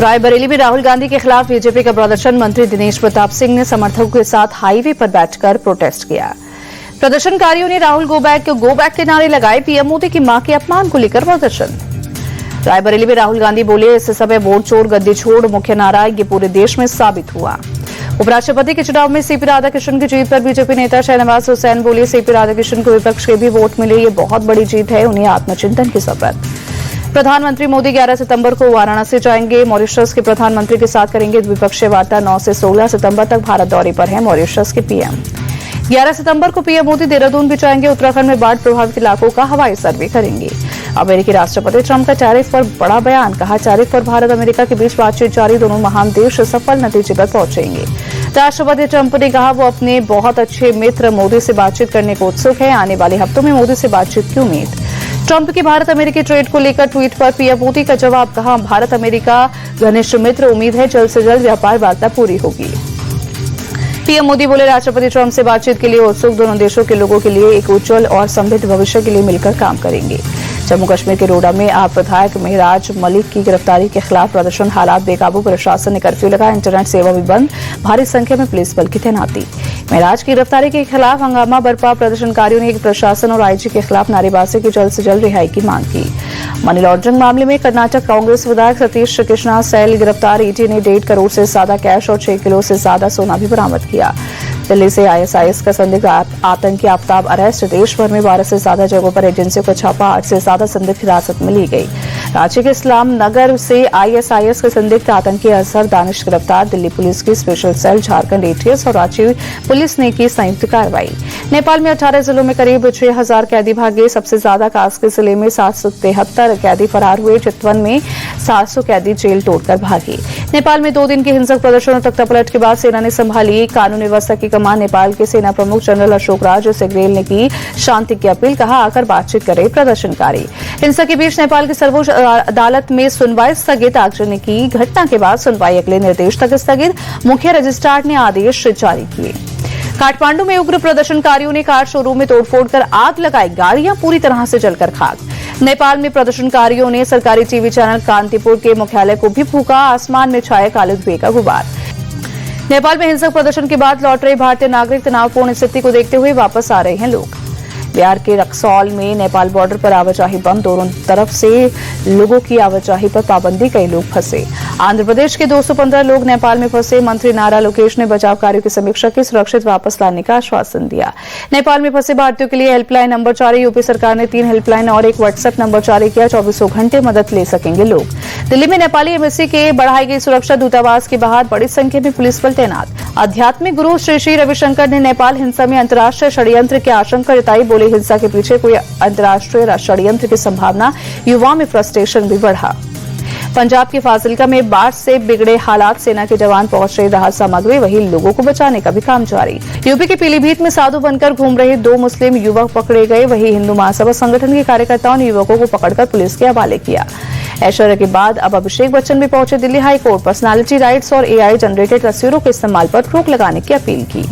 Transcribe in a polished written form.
रायबरेली में राहुल गांधी के खिलाफ बीजेपी का प्रदर्शन। मंत्री दिनेश प्रताप सिंह ने समर्थकों के साथ हाईवे पर बैठकर प्रोटेस्ट किया। प्रदर्शनकारियों ने राहुल गो बैक के नारे लगाए। पीएम मोदी की मां के अपमान को लेकर प्रदर्शन। रायबरेली में राहुल गांधी बोले, इस समय वोट छोड़ गद्दी छोड़ मुख्य नारा ये पूरे देश में साबित हुआ। उपराष्ट्रपति के चुनाव में सीपी राधाकृष्णन की जीत पर बीजेपी नेता शहनवाज हुसैन बोले, सीपी राधाकृष्णन को विपक्ष के भी वोट मिले, ये बहुत बड़ी जीत है, उन्हें आत्मचिंतन की जरूरत। प्रधानमंत्री मोदी 11 सितंबर को वाराणसी जाएंगे। मॉरिशस के प्रधानमंत्री के साथ करेंगे द्विपक्षीय वार्ता। 9 से 16 सितंबर तक भारत दौरे पर है मॉरिशस के पीएम। 11 सितंबर को पीएम मोदी देहरादून भी जाएंगे। उत्तराखंड में बाढ़ प्रभावित इलाकों का हवाई सर्वे करेंगे। अमेरिकी राष्ट्रपति ट्रंप का टैरिफ पर बड़ा बयान। कहा, टैरिफ पर भारत अमेरिका के बीच बातचीत जारी, दोनों महान देश सफल नतीजे पर पहुंचेंगे। राष्ट्रपति ट्रंप ने कहा, वो अपने बहुत अच्छे मित्र मोदी से बातचीत करने को उत्सुक है। आने वाले हफ्तों में मोदी से बातचीत की उम्मीद। ट्रंप की भारत अमेरिकी ट्रेड को लेकर ट्वीट पर पीएम मोदी का जवाब। कहा, भारत अमेरिका घनिष्ठ मित्र, उम्मीद है जल्द से जल्द व्यापार वार्ता पूरी होगी। पीएम मोदी बोले, राष्ट्रपति ट्रंप से बातचीत के लिए उत्सुक, दोनों देशों के लोगों के लिए एक उज्जवल और समृद्ध भविष्य के लिए मिलकर काम करेंगे। जम्मू कश्मीर के डोडा में आप विधायक मेहराज मलिक की गिरफ्तारी के खिलाफ प्रदर्शन। हालात बेकाबू, प्रशासन ने कर्फ्यू लगाया, इंटरनेट सेवा भी बंद, भारी संख्या में पुलिस बल की तैनाती। मेहराज की गिरफ्तारी के खिलाफ हंगामा बरपा। प्रदर्शनकारियों ने प्रशासन और आईजी के खिलाफ नारेबाजी की, जल्द से जल्द रिहाई की मांग की। मनी लॉन्ड्रिंग मामले में कर्नाटक कांग्रेस विधायक सतीश कृष्णा सैल गिरफ्तार। ईडी ने 1.5 करोड़ से ज्यादा कैश और 6 किलो से ज्यादा सोना भी बरामद किया। दिल्ली से आईएसआईएस का संदिग्ध आतंकी आफ्ताब अरेस्ट। देश भर में 12 से ज्यादा जगहों पर एजेंसियों का छापा। 8 से ज्यादा संदिग्ध हिरासत में ली गई। रांची के इस्लाम नगर से आईएसआईएस के संदिग्ध आतंकी अजहर दानिश गिरफ्तार। दिल्ली पुलिस की स्पेशल सेल, झारखंड एटीएस और रांची पुलिस ने की संयुक्त कार्रवाई। नेपाल में 18 जिलों में करीब 6000 कैदी भागे। सबसे ज्यादा कास्की जिले में 773 कैदी फरार हुए। चितवन में 700 कैदी जेल तोड़कर भागे। नेपाल में 2 दिन के हिंसक प्रदर्शन और तख्तापलट के बाद सेना ने संभाली कानून व्यवस्था की कमान। नेपाल के सेना प्रमुख जनरल अशोक राज सेगरेल ने की शांति की अपील। कहा, आकर बातचीत करे प्रदर्शनकारी। हिंसा के बीच नेपाल की सर्वोच्च अदालत में सुनवाई स्थगित। आगजनी की घटना के बाद सुनवाई अगले निर्देश तक स्थगित। मुख्य रजिस्ट्रार ने आदेश जारी किए। काठमांडू में उग्र प्रदर्शनकारियों ने कार शोरूम में तोड़फोड़ कर आग लगाई। गाड़ियां पूरी तरह से जलकर खाक। नेपाल में प्रदर्शनकारियों ने सरकारी टीवी चैनल कांतिपुर के मुख्यालय को भी फूका। आसमान में छाया काले धुएं का गुबार। नेपाल में हिंसक प्रदर्शन के बाद लौट रहे भारतीय नागरिक तनावपूर्ण स्थिति को देखते हुए वापस आ रहे हैं लोग। बिहार के रक्सौल में नेपाल बॉर्डर पर आवाजाही बंद। दोनों तरफ से लोगों की आवाजाही पर पाबंदी, कई लोग फंसे। आंध्र प्रदेश के 215 लोग नेपाल में फंसे। मंत्री नारा लोकेश ने बचाव कार्यों की समीक्षा की, सुरक्षित वापस लाने का आश्वासन दिया। नेपाल में फंसे भारतीयों के लिए हेल्पलाइन नंबर जारी। यूपी सरकार ने 3 हेल्पलाइन और 1 व्हाट्सएप नंबर जारी किया। 24 घंटे मदद ले सकेंगे लोग। दिल्ली में नेपाली एम्बेसी के बढ़ाई गई सुरक्षा। दूतावास के बाहर बड़ी संख्या में पुलिस बल तैनात। आध्यात्मिक गुरु श्री श्री रविशंकर ने नेपाल हिंसा में अंतर्राष्ट्रीय षड्यंत्र की आशंका जताई। बोले, हिंसा के पीछे कोई अंतर्राष्ट्रीय षड्यंत्र की संभावना। युवाओं में फ्रस्ट्रेशन भी बढ़ा। पंजाब के फाजिल्का में बाढ़ से बिगड़े हालात। सेना के जवान पहुंच रहे राहत सामग्री, वहीं लोगों को बचाने का भी काम जारी। यूपी के पीलीभीत में साधु बनकर घूम रहे 2 मुस्लिम युवक पकड़े गए। वहीं हिंदू महासभा संगठन के कार्यकर्ताओं ने युवकों को पकड़कर पुलिस के हवाले किया। ऐश्वर्या के बाद अब अभिषेक बच्चन भी पहुंचे दिल्ली हाईकोर्ट। पर्सनालिटी राइट्स और एआई जनरेटेड तस्वीरों के इस्तेमाल पर रोक लगाने की अपील की।